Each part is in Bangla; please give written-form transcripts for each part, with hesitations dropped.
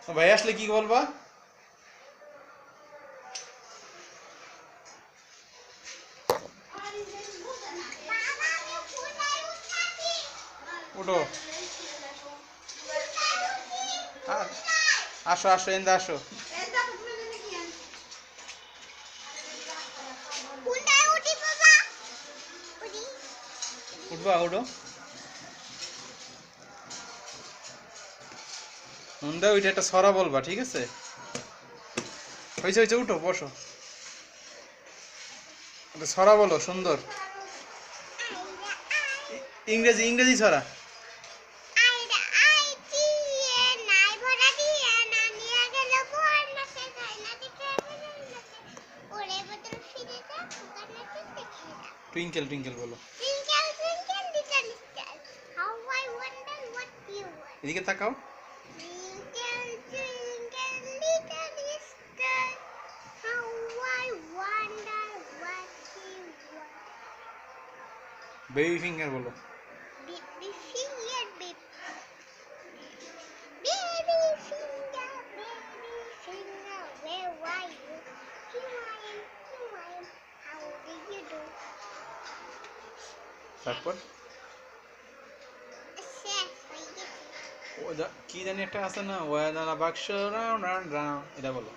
ভাই আসলে কি বলবা? উঠো, আসো আসো, এন্দা আসো। উঠবা, উঠো। হুন্দা ওইটা একটা ছড়া বলবা, ঠিক আছে? হয়েছে হয়েছে, উঠো, বসো। একটা ছড়া বলো সুন্দর, ইংরেজি ইংরেজি ছড়া। টুইঙ্কেল টুইঙ্কেল বলো। এদিকে তাকাও। বেবি ফিঙ্গার বলো। তারপর কি জানি একটা আছে না, ওয়াদানা বাক্স রাউন্ড রাউন্ড রাউন্ড, এটা বলো।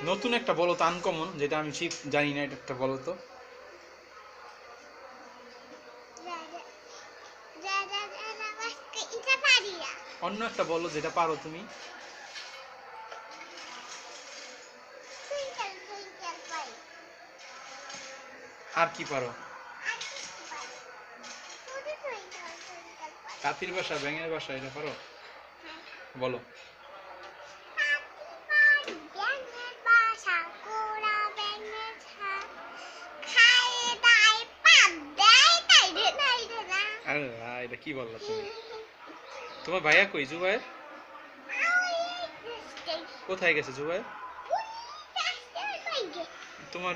নতুন একটা বলো তো, আনকমন, যেটা আমি ঠিক জানি না, এটা একটা বলো তো। অন্য একটা বলো যেটা পারো তুমি। আর কি পারো? কাতির বাসা, ব্যাঙের বাসা, এটা পারো? বলো। আরে এটা কি বললা তুমি? তোমার ভাইয়া কই? জুবাইর কোথায় গেছে? জুবাইর তোমার